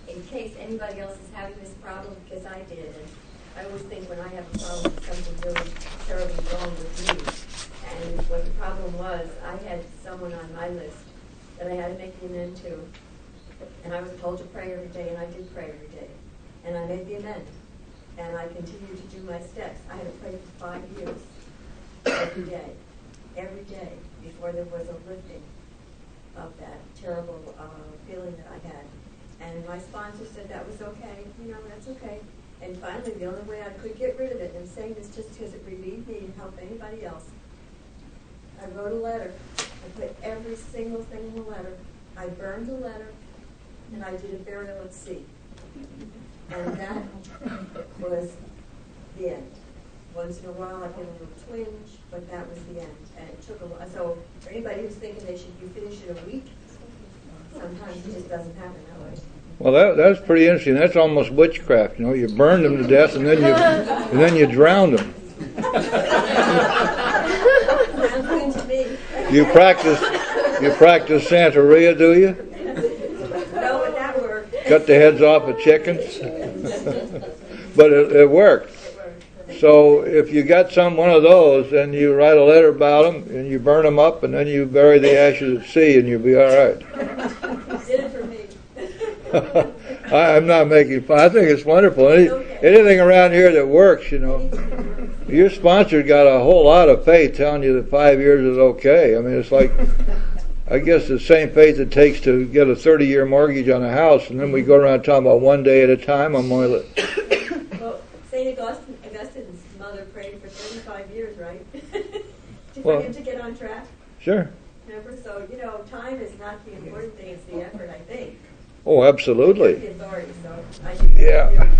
in case anybody else is having this problem, because I did. And I always think when I have a problem, something really terribly wrong with me. And what the problem was, I had someone on my list that I had to make the amend to. And I was told to pray every day, and I did pray every day. And I made the amend. And I continued to do my steps. I had to pray for 5 years, every day, before there was a lifting of that terrible feeling that I had. And my sponsor said that was okay, that's okay. And finally, the only way I could get rid of it, and I'm saying this just because it relieved me and helped anybody else, I wrote a letter. I put every single thing in the letter. I burned the letter, and I did a burial at sea. And that was the end. Once in a while, I get a little twinge, but that was the end. And it took a while. So for anybody who's thinking you finish in a week, sometimes it just doesn't happen that way. Well, that's pretty interesting. That's almost witchcraft. You burned them to death, and then you drowned them. Sounds good to me. You practice Santeria, do you? No, but that worked. Cut the heads off of chickens. But it worked. So if you got one of those, then you write a letter about them, and you burn them up, and then you bury the ashes at sea, and you'll be all right. Did it for me. I'm not making fun. I think it's wonderful. Anything around here that works, Your sponsor got a whole lot of faith telling you that 5 years is okay. I mean, it's like, I guess the same faith it takes to get a 30-year mortgage on a house, and then we go around talking about one day at a time. Well, St. Augustine's mother prayed for 35 years, right? For him to get on track. Sure. Remember? So, time is not the important thing, it's the effort, I think. Oh, absolutely. The authority, so I should pray Yeah. for you.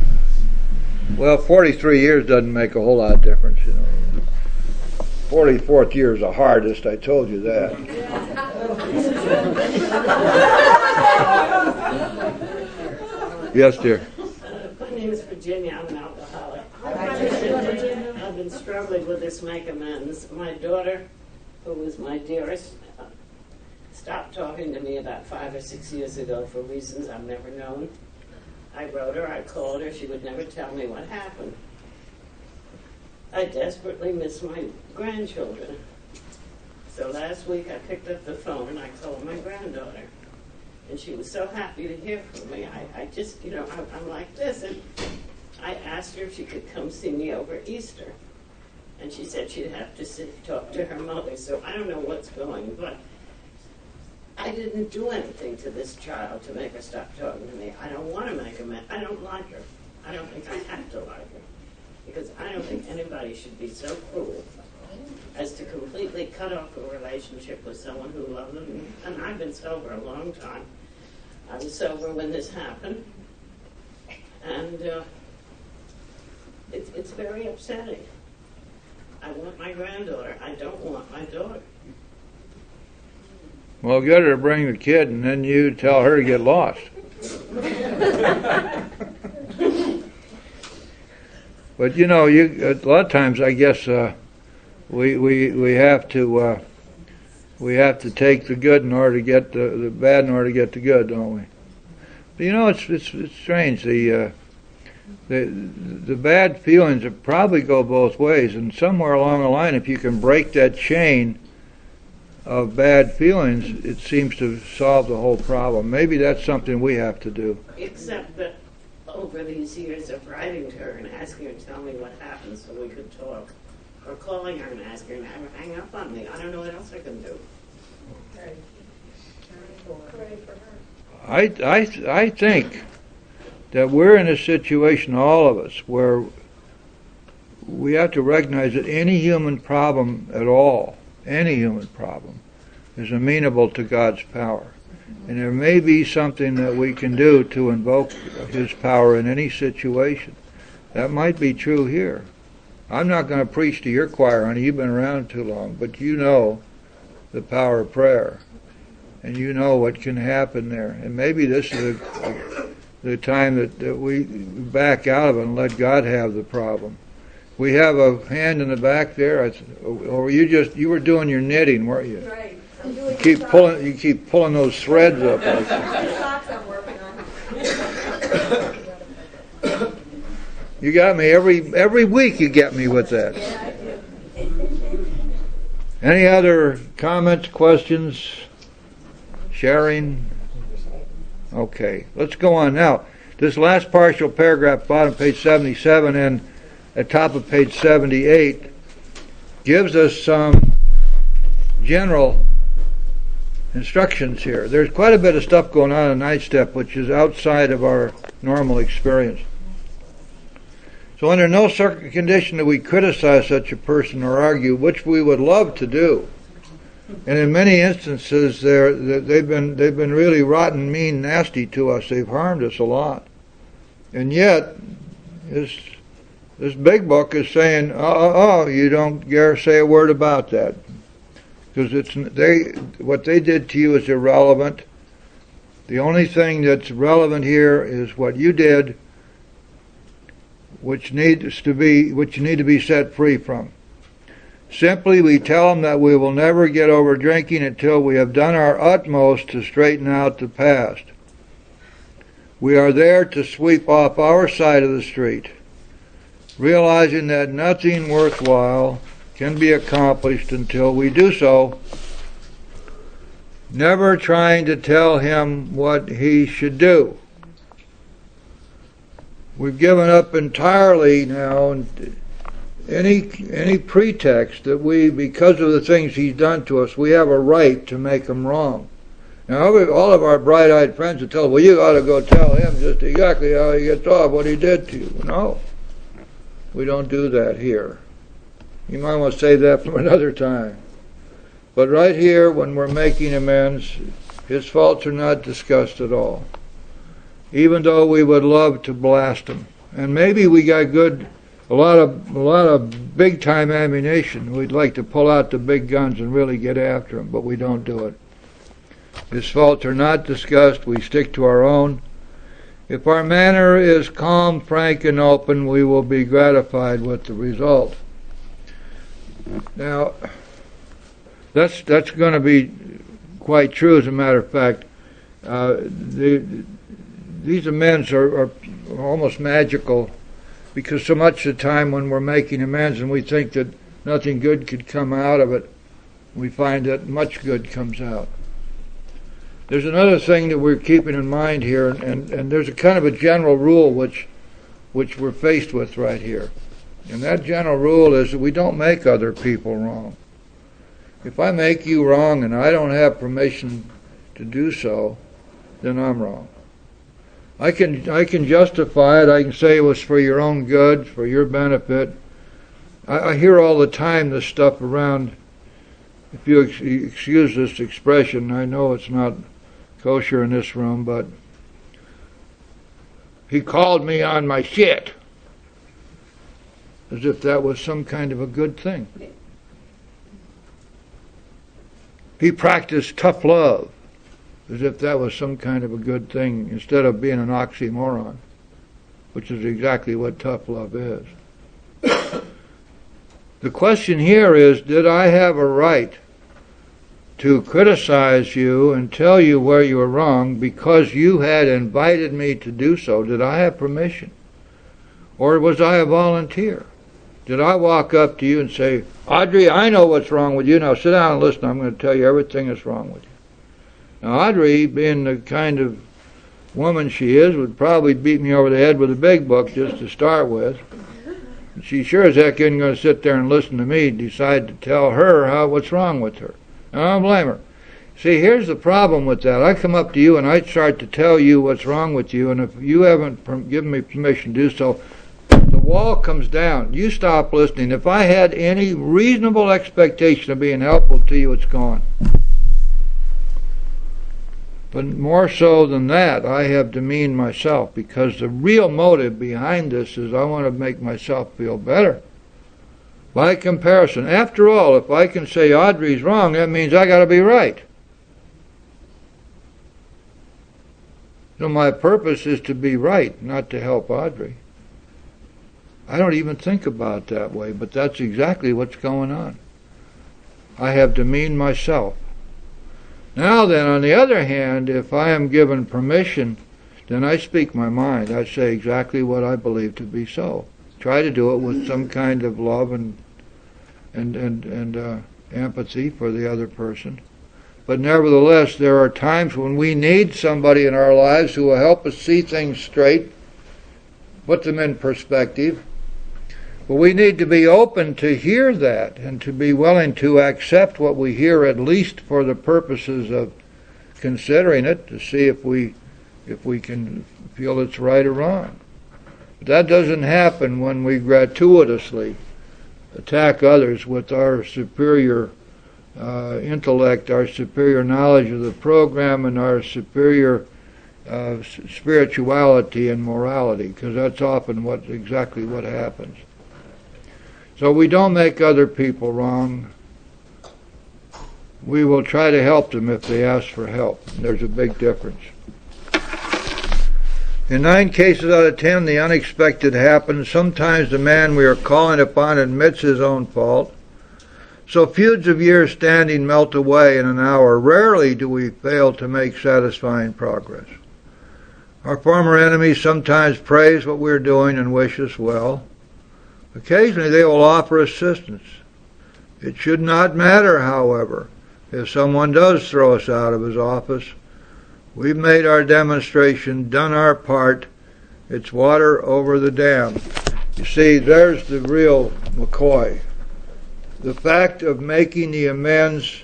Well, 43 years doesn't make a whole lot of difference, 44th year is the hardest, I told you that. Yes, dear. My name is Virginia. I'm an alcoholic. I've been struggling with this make amends. My daughter, who was my dearest, stopped talking to me about 5 or 6 years ago for reasons I've never known. I wrote her, I called her, she would never tell me what happened. I desperately miss my grandchildren. So last week I picked up the phone and I called my granddaughter. And she was so happy to hear from me. I just, I'm like this. And I asked her if she could come see me over Easter. And she said she'd have to talk to her mother. So I don't know what's going, but I didn't do anything to this child to make her stop talking to me. I don't want to make her mad. I don't like her. I don't think I have to like her. Because I don't think anybody should be so cruel as to completely cut off a relationship with someone who loved them. And I've been sober a long time. I was sober when this happened. And it's very upsetting. I want my granddaughter. I don't want my daughter. Well, get her to bring the kid, and then you tell her to get lost. But a lot of times, I guess we have to take the good in order to get the bad in order to get the good, don't we? But it's strange. The bad feelings probably go both ways, and somewhere along the line, if you can break that chain of bad feelings, it seems to solve the whole problem. Maybe that's something we have to do. Except that over these years of writing to her and asking her to tell me what happened so we could talk, or calling her and asking her to never hang up on me. I don't know what else I can do. I think that we're in a situation, all of us, where we have to recognize that any human problem at all, any human problem, is amenable to God's power. And there may be something that we can do to invoke His power in any situation. That might be true here. I'm not going to preach to your choir, honey. You've been around too long. But you know the power of prayer. And you know what can happen there. And maybe this is the time that we back out of it and let God have the problem. We have a hand in the back there. Or you were doing your knitting, weren't you? Right. You keep pulling those threads up. Socks I'm working on. You got me every week. You get me with that. Yeah, I do. Any other comments, questions, sharing? Okay, let's go on now. This last partial paragraph, bottom page 77 and at top of page 78, gives us some general instructions here. There's quite a bit of stuff going on in Ninth Step which is outside of our normal experience. So under no condition do we criticize such a person or argue, which we would love to do. And in many instances they've been really rotten, mean, nasty to us. They've harmed us a lot. And yet this big book is saying, you don't dare say a word about that. Because what they did to you is irrelevant. The only thing that's relevant here is what you did, which you need to be set free from. Simply, we tell them that we will never get over drinking until we have done our utmost to straighten out the past. We are there to sweep off our side of the street, realizing that nothing worthwhile can be accomplished until we do so, never trying to tell him what he should do. We've given up entirely now any pretext that because of the things he's done to us, we have a right to make him wrong. Now, all of our bright-eyed friends would tell us, well, you ought to go tell him just exactly how he gets off, what he did to you. No, we don't do that here. You might want to save that for another time. But right here, when we're making amends, his faults are not discussed at all. Even though we would love to blast him. And maybe we got a lot of big time ammunition. We'd like to pull out the big guns and really get after him, but we don't do it. His faults are not discussed. We stick to our own. If our manner is calm, frank, and open, we will be gratified with the result. Now, that's going to be quite true. As a matter of fact, these amends are almost magical, because so much of the time when we're making amends and we think that nothing good could come out of it, we find that much good comes out. There's another thing that we're keeping in mind here, and there's a kind of a general rule which we're faced with right here. And that general rule is that we don't make other people wrong. If I make you wrong and I don't have permission to do so, then I'm wrong. I can justify it. I can say it was for your own good, for your benefit. I hear all the time this stuff around, if you excuse this expression, I know it's not kosher in this room, but he called me on my shit. As if that was some kind of a good thing. He practiced tough love, as if that was some kind of a good thing, instead of being an oxymoron, which is exactly what tough love is. The question here is, did I have a right to criticize you and tell you where you were wrong because you had invited me to do so? Did I have permission? Or was I a volunteer? Did I walk up to you and say, Audrey, I know what's wrong with you. Now sit down and listen. I'm going to tell you everything that's wrong with you. Now Audrey, being the kind of woman she is, would probably beat me over the head with a big book just to start with. She sure as heck isn't going to sit there and listen to me decide to tell her what's wrong with her. And I don't blame her. See, here's the problem with that. I come up to you and I start to tell you what's wrong with you, and if you haven't given me permission to do so, the wall comes down. You stop listening. If I had any reasonable expectation of being helpful to you, it's gone. But more so than that, I have demeaned myself, because the real motive behind this is I want to make myself feel better. By comparison, after all, if I can say Audrey's wrong, that means I got to be right. So my purpose is to be right, not to help Audrey. I don't even think about it that way, but that's exactly what's going on. I have demeaned myself. Now then, on the other hand, if I am given permission, then I speak my mind. I say exactly what I believe to be so. Try to do it with some kind of love and empathy for the other person. But nevertheless, there are times when we need somebody in our lives who will help us see things straight, put them in perspective. But we need to be open to hear that and to be willing to accept what we hear, at least for the purposes of considering it, to see if we can feel it's right or wrong. But that doesn't happen when we gratuitously attack others with our superior intellect, our superior knowledge of the program, and our superior spirituality and morality, because that's often exactly what happens. So we don't make other people wrong. We will try to help them if they ask for help. There's a big difference. In 9 cases out of 10, the unexpected happens. Sometimes the man we are calling upon admits his own fault. So feuds of years standing melt away in an hour. Rarely do we fail to make satisfying progress. Our former enemies sometimes praise what we're doing and wish us well. Occasionally they will offer assistance. It should not matter, however, if someone does throw us out of his office. We've made our demonstration, done our part. It's water over the dam. You see, there's the real McCoy. The fact of making the amends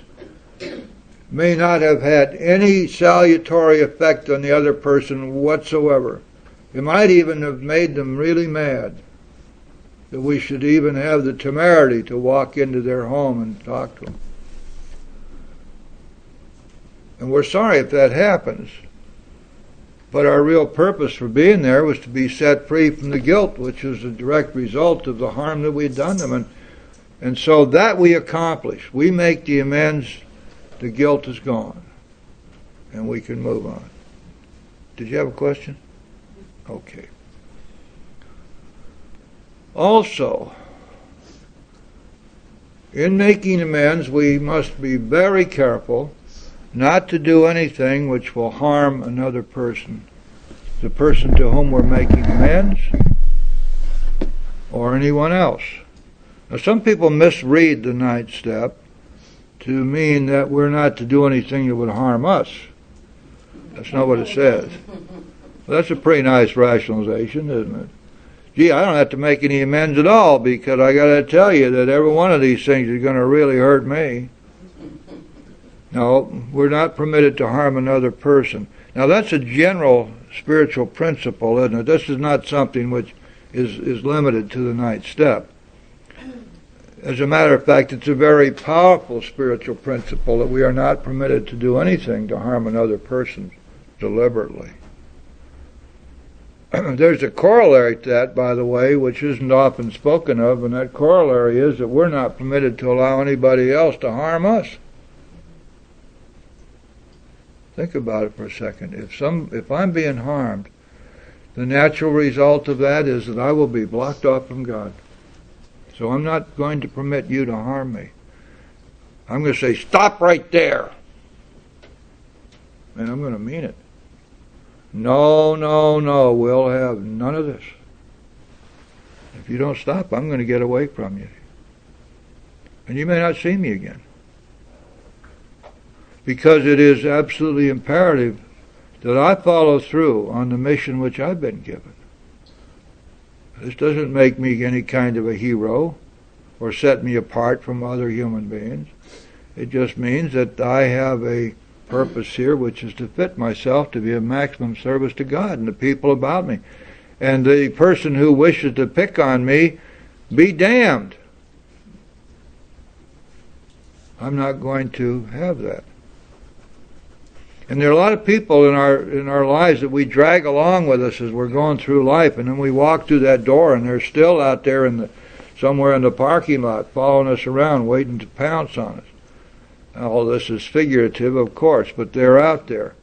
may not have had any salutary effect on the other person whatsoever. It might even have made them really mad that we should even have the temerity to walk into their home and talk to them. And we're sorry if that happens. But our real purpose for being there was to be set free from the guilt, which is a direct result of the harm that we'd done them. And so that we accomplish. We make the amends, the guilt is gone, and we can move on. Did you have a question? Okay. Also, in making amends, we must be very careful not to do anything which will harm another person, the person to whom we're making amends, or anyone else. Now, some people misread the 9th step to mean that we're not to do anything that would harm us. That's not what it says. Well, that's a pretty nice rationalization, isn't it? Gee, I don't have to make any amends at all, because I got to tell you that every one of these things is going to really hurt me. No, we're not permitted to harm another person. Now, that's a general spiritual principle, isn't it? This is not something which is limited to the 9th step. As a matter of fact, it's a very powerful spiritual principle that we are not permitted to do anything to harm another person deliberately. There's a corollary to that, by the way, which isn't often spoken of, and that corollary is that we're not permitted to allow anybody else to harm us. Think about it for a second. If I'm being harmed, the natural result of that is that I will be blocked off from God. So I'm not going to permit you to harm me. I'm going to say, stop right there. And I'm going to mean it. No, no, no, we'll have none of this. If you don't stop, I'm going to get away from you. And you may not see me again. Because it is absolutely imperative that I follow through on the mission which I've been given. This doesn't make me any kind of a hero or set me apart from other human beings. It just means that I have a purpose here, which is to fit myself to be of maximum service to God and the people about me. And the person who wishes to pick on me, be damned. I'm not going to have that. And there are a lot of people in our lives that we drag along with us as we're going through life, and then we walk through that door and they're still out there somewhere in the parking lot following us around, waiting to pounce on us. All this is figurative, of course, but they're out there.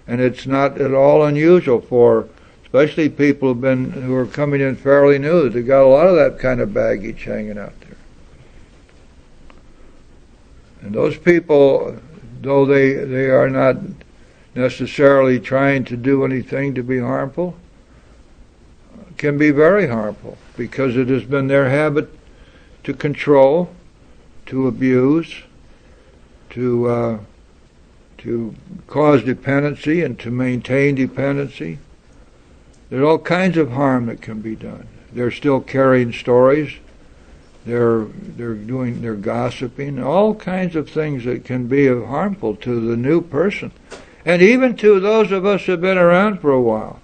And it's not at all unusual for especially people who are coming in fairly new. They've got a lot of that kind of baggage hanging out there. And those people, though they are not necessarily trying to do anything to be harmful, can be very harmful because it has been their habit to control, to abuse, to cause dependency and to maintain dependency. There's all kinds of harm that can be done. They're still carrying stories. They're gossiping. All kinds of things that can be harmful to the new person, and even to those of us who've been around for a while.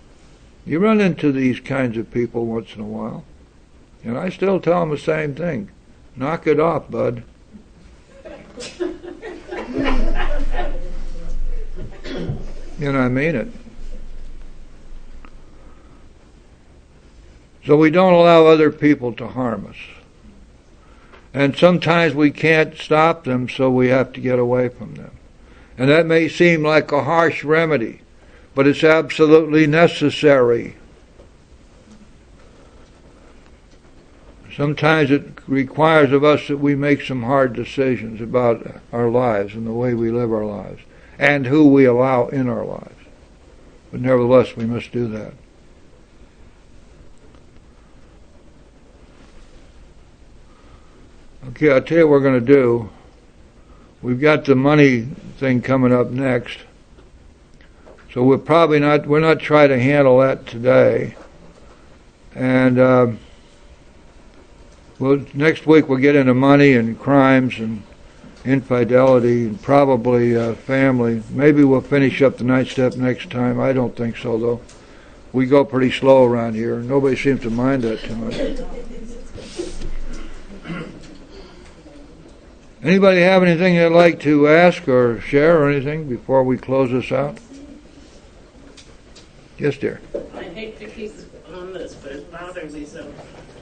You run into these kinds of people once in a while, and I still tell them the same thing: knock it off, bud. And I mean it. So we don't allow other people to harm us. And sometimes we can't stop them, so we have to get away from them. And that may seem like a harsh remedy, but it's absolutely necessary. Sometimes it requires of us that we make some hard decisions about our lives and the way we live our lives and who we allow in our lives. But nevertheless, we must do that. Okay, I'll tell you what we're going to do. We've got the money thing coming up next. So we're not trying to handle that today. And next week we'll get into money and crimes and infidelity and probably family. Maybe we'll finish up the 9th step next time. I don't think so, though. We go pretty slow around here. Nobody seems to mind that too much. Anybody have anything they'd like to ask or share or anything before we close this out? Yes, dear. I hate to keep on this, but it bothers me so.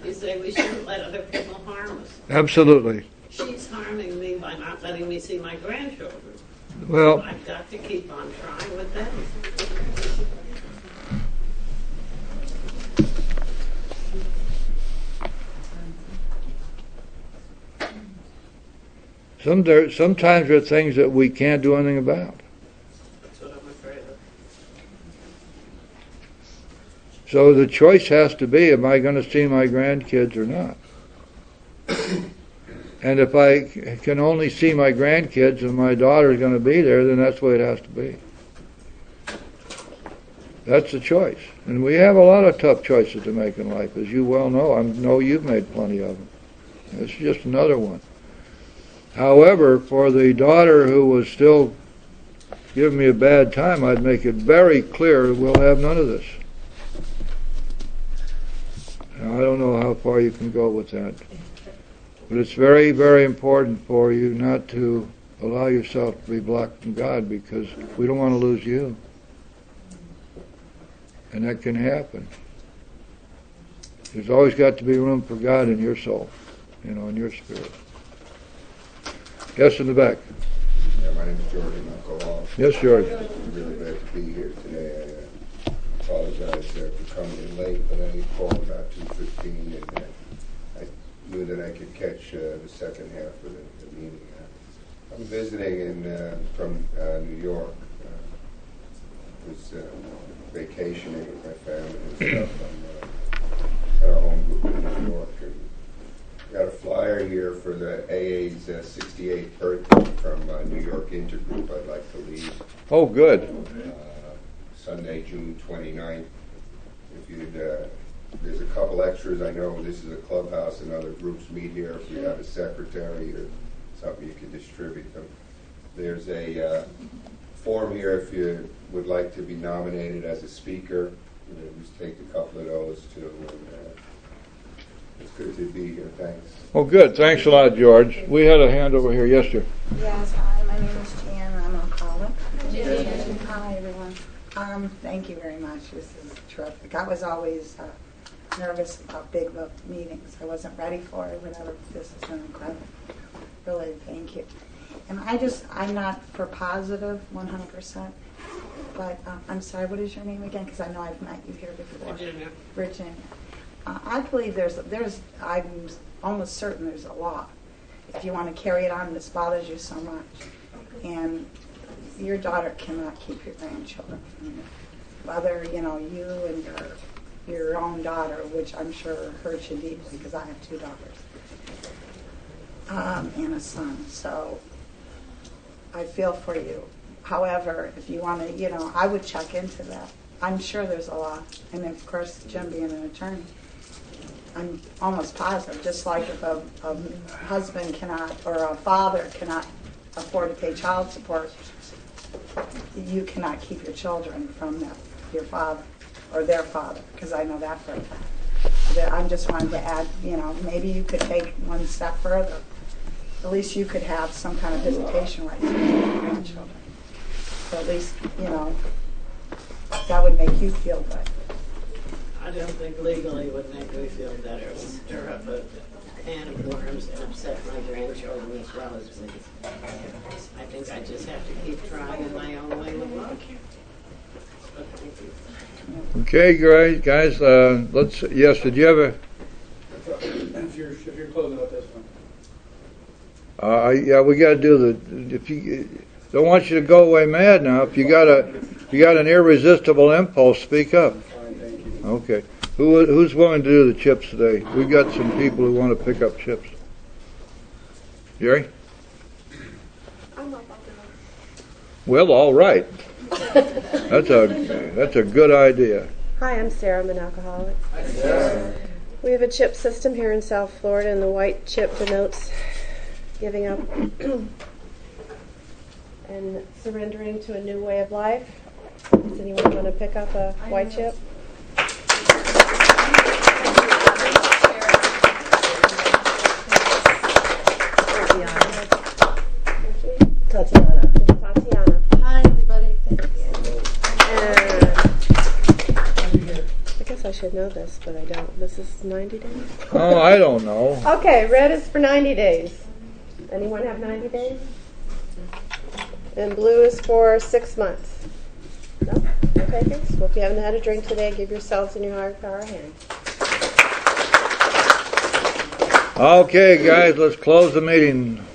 You say we shouldn't let other people harm us. Absolutely. She's harming me by not letting me see my grandchildren. Well, I've got to keep on trying with them. sometimes there are things that we can't do anything about. That's what I'm afraid of. So the choice has to be, am I going to see my grandkids or not? And if I can only see my grandkids and my daughter's going to be there, then that's the way it has to be. That's the choice. And we have a lot of tough choices to make in life, as you well know. I know you've made plenty of them. This is just another one. However, for the daughter who was still giving me a bad time, I'd make it very clear we'll have none of this. Now, I don't know how far you can go with that. But it's very, very important for you not to allow yourself to be blocked from God, because we don't want to lose you. And that can happen. There's always got to be room for God in your soul, in your spirit. Yes, in the back. Yeah, my name is George, and I'll go off. Yes, George. I'm really glad to be here today. I apologize for coming in late, but I called about 2:15, and I knew that I could catch the second half of the meeting. I'm visiting from New York. Was vacationing with my family and stuff. I'm at a home group in New York. Got a flyer here for the AA's 68th birthday from New York Intergroup I'd like to leave. Oh, good. Sunday, June 29th. If you'd, there's a couple extras. I know this is a clubhouse and other groups meet here. If you have a secretary or something, you can distribute them. There's a form here if you would like to be nominated as a speaker. Just take a couple of those too. And, it's good to be here. Thanks. Well, good. Thanks a lot, George. We had a hand over here. Yes, sir. Yes, hi, my name is Jan, I'm a caller. Hi, everyone. Thank you very much. This is terrific. I was always nervous about big meetings. I wasn't ready for it, whatever. This has been incredible. Really, thank you. And I'm not for positive 100%, but I'm sorry, what is your name again? Because I know I've met you here before. Virginia. I believe I'm almost certain there's a law. If you want to carry it on, this bothers you so much. And your daughter cannot keep your grandchildren. Whether, you and your own daughter, which I'm sure hurts you deeply because I have 2 daughters and a son. So I feel for you. However, if you want to, I would check into that. I'm sure there's a law. And of course, Jim being an attorney, I'm almost positive, just like if a husband cannot or a father cannot afford to pay child support, you cannot keep your children from your father or their father, because I know that for a fact. I'm just wanting to add, maybe you could take one step further. At least you could have some kind of visitation rights with your grandchildren. So at least, that would make you feel good. I don't think legally would make me feel better. It would stir up a can of worms and upset my grandchildren as well as me. I think I just have to keep trying in my own way with love. But thank you. Okay, great, guys. Yes, did you have a... If you're closing out this one. Yeah, we got to do if you don't want you to go away mad now. If you got an irresistible impulse, speak up. Fine, thank you. Okay. Who's willing to do the chips today? We got some people who want to pick up chips. Jerry? I'm not. Well, all right. That's a good idea. Hi, I'm Sarah. I'm an alcoholic. We have a chip system here in South Florida, and the white chip denotes giving up and surrendering to a new way of life. Does anyone want to pick up a white chip? Tatiana. Tatiana. Hi, everybody. I guess I should know this, but I don't. This is 90 days? Oh, I don't know. Okay, red is for 90 days. Anyone have 90 days? And blue is for 6 months. No? Okay, thanks. Well, if you haven't had a drink today, give yourselves and your higher power a hand. Okay, guys, let's close the meeting.